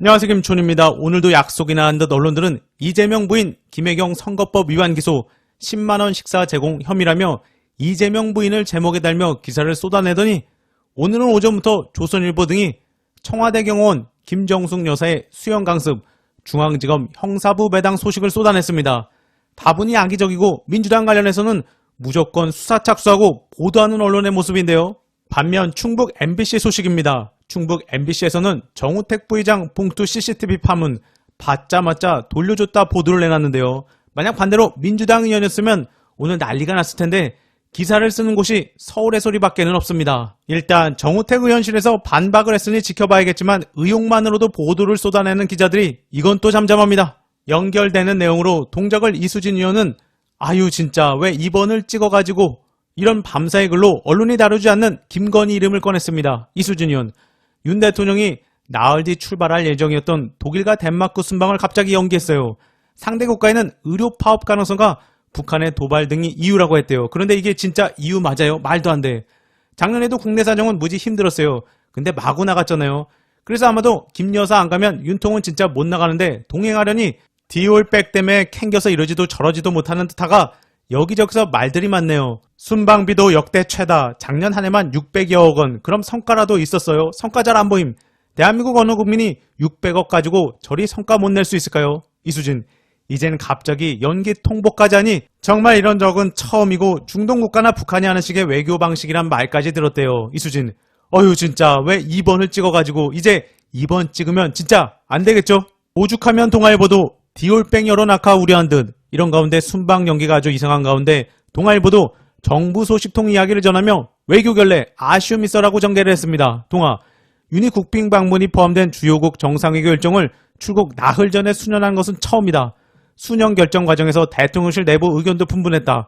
안녕하세요, 김촌입니다. 오늘도 약속이나 한 듯 언론들은 이재명 부인 김혜경 선거법 위반 기소 10만원 식사 제공 혐의라며 이재명 부인을 제목에 달며 기사를 쏟아내더니 오늘은 오전부터 조선일보 등이 청와대 경호원 김정숙 여사의 수영 강습 중앙지검 형사부 배당 소식을 쏟아냈습니다. 다분히 악의적이고 민주당 관련해서는 무조건 수사 착수하고 보도하는 언론의 모습인데요. 반면 충북 MBC 소식입니다. 충북 MBC에서는 정우택 부의장 봉투 CCTV 파문 받자마자 돌려줬다 보도를 내놨는데요. 만약 반대로 민주당 의원이었으면 오늘 난리가 났을 텐데 기사를 쓰는 곳이 서울의 소리밖에는 없습니다. 일단 정우택 의원실에서 반박을 했으니 지켜봐야겠지만 의혹만으로도 보도를 쏟아내는 기자들이 이건 또 잠잠합니다. 연결되는 내용으로 동작을 이수진 의원은 아유 진짜 왜 2번을 찍어가지고 이런 밤사이 글로 언론이 다루지 않는 김건희 이름을 꺼냈습니다. 이수진 의원. 윤 대통령이 나흘 뒤 출발할 예정이었던 독일과 덴마크 순방을 갑자기 연기했어요. 상대 국가에는 의료 파업 가능성과 북한의 도발 등이 이유라고 했대요. 그런데 이게 진짜 이유 맞아요? 말도 안 돼. 작년에도 국내 사정은 무지 힘들었어요. 근데 마구 나갔잖아요. 그래서 아마도 김 여사 안 가면 윤통은 진짜 못 나가는데 동행하려니 디올백 때문에 캥겨서 이러지도 저러지도 못하는 듯하가 여기저기서 말들이 많네요. 순방비도 역대 최다. 작년 한 해만 600여억 원. 그럼 성과라도 있었어요? 성과 잘 안 보임. 대한민국 어느 국민이 600억 가지고 저리 성과 못 낼 수 있을까요? 이수진. 이젠 갑자기 연기 통보까지 하니 정말 이런 적은 처음이고 중동 국가나 북한이 하는 식의 외교 방식이란 말까지 들었대요. 이수진. 어휴 진짜 왜 2번을 찍어가지고 이제 2번 찍으면 진짜 안 되겠죠? 오죽하면 동아일보도 디올백 여론 악화 우려한 듯 이런 가운데 순방 연기가 아주 이상한 가운데 동아일보도 정부 소식통 이야기를 전하며 외교 결례 아쉬움 있어라고 전개를 했습니다. 동아. 윤희 국빈 방문이 포함된 주요국 정상회교 일정을 출국 나흘 전에 수년한 것은 처음이다. 수년 결정 과정에서 대통령실 내부 의견도 분분했다.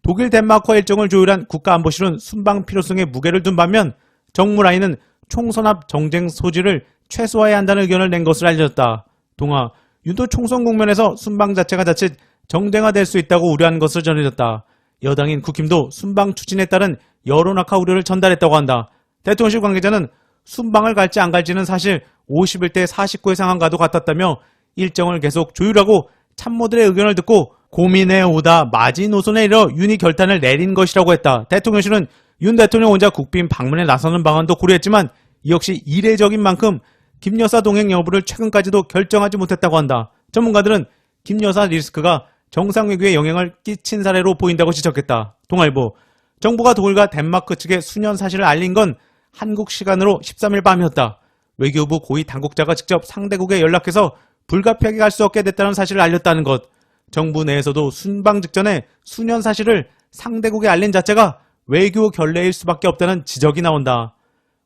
독일 덴마크와 일정을 조율한 국가안보실은 순방 필요성에 무게를 둔 반면 정무라인은 총선앞 정쟁 소지를 최소화해야 한다는 의견을 낸 것을 알려졌다. 동아. 윤도 총선 국면에서 순방 자체가 자칫 정쟁화될 수 있다고 우려한 것을 전해졌다. 여당인 국힘도 순방 추진에 따른 여론 악화 우려를 전달했다고 한다. 대통령실 관계자는 순방을 갈지 안 갈지는 사실 51대 49의 상황과도 같았다며 일정을 계속 조율하고 참모들의 의견을 듣고 고민해 오다 마지노선에 이르러 윤이 결단을 내린 것이라고 했다. 대통령실은 윤 대통령 혼자 국빈 방문에 나서는 방안도 고려했지만 이 역시 이례적인 만큼 김 여사 동행 여부를 최근까지도 결정하지 못했다고 한다. 전문가들은 김 여사 리스크가 정상외교에 영향을 끼친 사례로 보인다고 지적했다. 동아일보. 정부가 독일과 덴마크 측에 수년 사실을 알린 건 한국 시간으로 13일 밤이었다. 외교부 고위 당국자가 직접 상대국에 연락해서 불가피하게 갈 수 없게 됐다는 사실을 알렸다는 것. 정부 내에서도 순방 직전에 수년 사실을 상대국에 알린 자체가 외교 결례일 수밖에 없다는 지적이 나온다.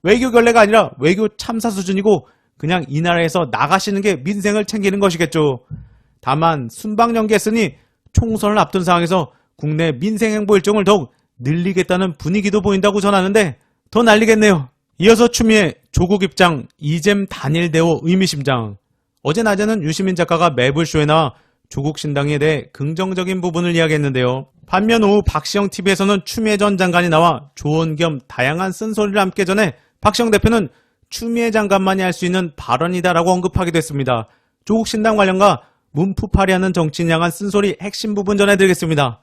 외교 결례가 아니라 외교 참사 수준이고 그냥 이 나라에서 나가시는 게 민생을 챙기는 것이겠죠. 다만 순방 연기했으니 총선을 앞둔 상황에서 국내 민생행보 일정을 더욱 늘리겠다는 분위기도 보인다고 전하는데 더 난리겠네요. 이어서 추미애 조국 입장 이잼 단일 대오 의미심장. 어제 낮에는 유시민 작가가 매불쇼에 나와 조국 신당에 대해 긍정적인 부분을 이야기했는데요. 반면 오후 박시영 TV에서는 추미애 전 장관이 나와 조언 겸 다양한 쓴소리를 함께 전해 박시영 대표는 추미애 장관만이 할 수 있는 발언이다라고 언급하기도 했습니다. 조국 신당 관련과 문푸파리하는 정치인 향한 쓴소리 핵심 부분 전해드리겠습니다.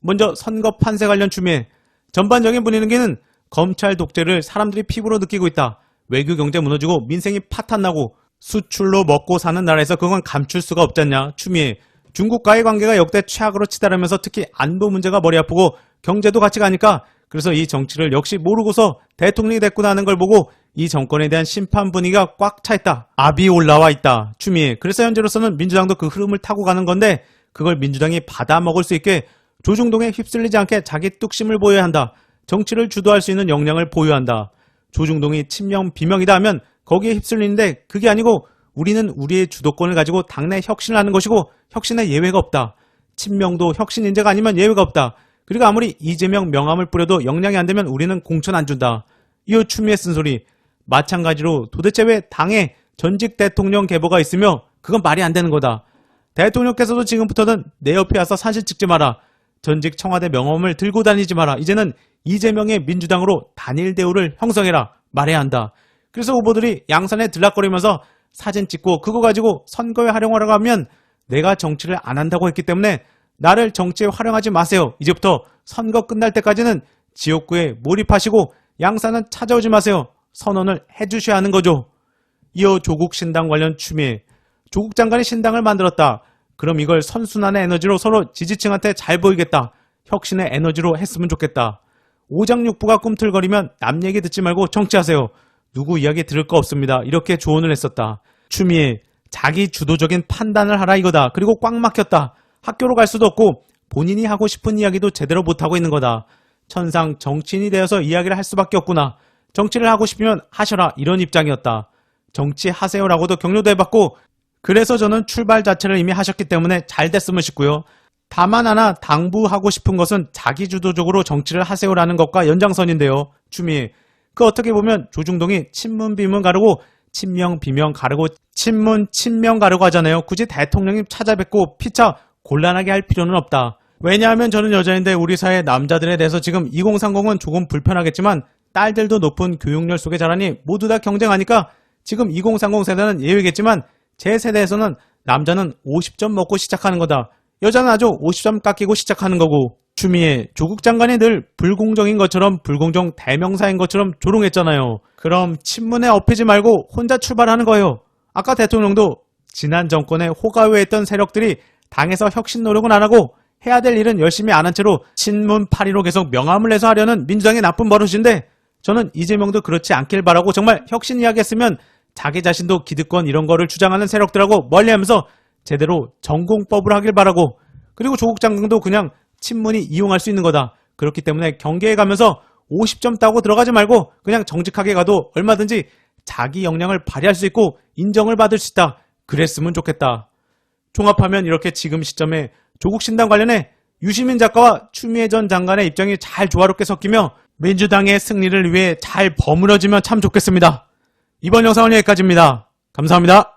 먼저 선거 판세 관련 추미애. 전반적인 분위기는 검찰 독재를 사람들이 피부로 느끼고 있다. 외교 경제 무너지고 민생이 파탄나고 수출로 먹고 사는 나라에서 그건 감출 수가 없지 않냐. 추미애. 중국과의 관계가 역대 최악으로 치달으면서 특히 안보 문제가 머리 아프고 경제도 같이 가니까 그래서 이 정치를 역시 모르고서 대통령이 됐구나 하는 걸 보고 이 정권에 대한 심판 분위기가 꽉 차 있다. 압이 올라와 있다. 추미애. 그래서 현재로서는 민주당도 그 흐름을 타고 가는 건데 그걸 민주당이 받아먹을 수 있게 조중동에 휩쓸리지 않게 자기 뚝심을 보여야 한다. 정치를 주도할 수 있는 역량을 보유한다. 조중동이 친명 비명이다 하면 거기에 휩쓸리는데 그게 아니고 우리는 우리의 주도권을 가지고 당내 혁신을 하는 것이고 혁신에 예외가 없다. 친명도 혁신 인재가 아니면 예외가 없다. 그리고 아무리 이재명 명함을 뿌려도 역량이 안 되면 우리는 공천 안 준다. 이어 추미애 쓴소리. 마찬가지로 도대체 왜 당에 전직 대통령 계보가 있으며 그건 말이 안 되는 거다. 대통령께서도 지금부터는 내 옆에 와서 사진 찍지 마라. 전직 청와대 명함을 들고 다니지 마라. 이제는 이재명의 민주당으로 단일 대우를 형성해라. 말해야 한다. 그래서 후보들이 양산에 들락거리면서 사진 찍고 그거 가지고 선거에 활용하라고 하면 내가 정치를 안 한다고 했기 때문에 나를 정치에 활용하지 마세요. 이제부터 선거 끝날 때까지는 지역구에 몰입하시고 양산은 찾아오지 마세요. 선언을 해주셔야 하는 거죠. 이어 조국 신당 관련 추미애. 조국 장관이 신당을 만들었다. 그럼 이걸 선순환의 에너지로 서로 지지층한테 잘 보이겠다. 혁신의 에너지로 했으면 좋겠다. 오장육부가 꿈틀거리면 남 얘기 듣지 말고 정치하세요. 누구 이야기 들을 거 없습니다. 이렇게 조언을 했었다. 추미애. 자기 주도적인 판단을 하라 이거다. 그리고 꽉 막혔다. 학교로 갈 수도 없고 본인이 하고 싶은 이야기도 제대로 못하고 있는 거다. 천상 정치인이 되어서 이야기를 할 수밖에 없구나. 정치를 하고 싶으면 하셔라. 이런 입장이었다. 정치하세요라고도 격려도 해봤고 그래서 저는 출발 자체를 이미 하셨기 때문에 잘 됐으면 싶고요. 다만 하나 당부하고 싶은 것은 자기주도적으로 정치를 하세요라는 것과 연장선인데요. 추미애. 그 어떻게 보면 조중동이 친문 비문 가르고 친명 비명 가르고 친문 친명 가르고 하잖아요. 굳이 대통령님 찾아뵙고 피차 곤란하게 할 필요는 없다. 왜냐하면 저는 여자인데 우리 사회 남자들에 대해서 지금 2030은 조금 불편하겠지만 딸들도 높은 교육열 속에 자라니 모두 다 경쟁하니까 지금 2030 세대는 예외겠지만 제 세대에서는 남자는 50점 먹고 시작하는 거다. 여자는 아주 50점 깎이고 시작하는 거고. 추미애. 조국 장관이 늘 불공정인 것처럼 불공정 대명사인 것처럼 조롱했잖아요. 그럼 친문에 업히지 말고 혼자 출발하는 거예요. 아까 대통령도 지난 정권에 호가요했던 세력들이 당에서 혁신 노력은 안 하고 해야 될 일은 열심히 안 한 채로 친문 파리로 계속 명함을 내서 하려는 민주당의 나쁜 버릇인데 저는 이재명도 그렇지 않길 바라고 정말 혁신 이야기 했으면 자기 자신도 기득권 이런 거를 주장하는 세력들하고 멀리하면서 제대로 전공법을 하길 바라고 그리고 조국 장관도 그냥 친문이 이용할 수 있는 거다. 그렇기 때문에 경계에 가면서 50점 따고 들어가지 말고 그냥 정직하게 가도 얼마든지 자기 역량을 발휘할 수 있고 인정을 받을 수 있다. 그랬으면 좋겠다. 종합하면 이렇게 지금 시점에 조국 신당 관련해 유시민 작가와 추미애 전 장관의 입장이 잘 조화롭게 섞이며 민주당의 승리를 위해 잘 버무려지면 참 좋겠습니다. 이번 영상은 여기까지입니다. 감사합니다.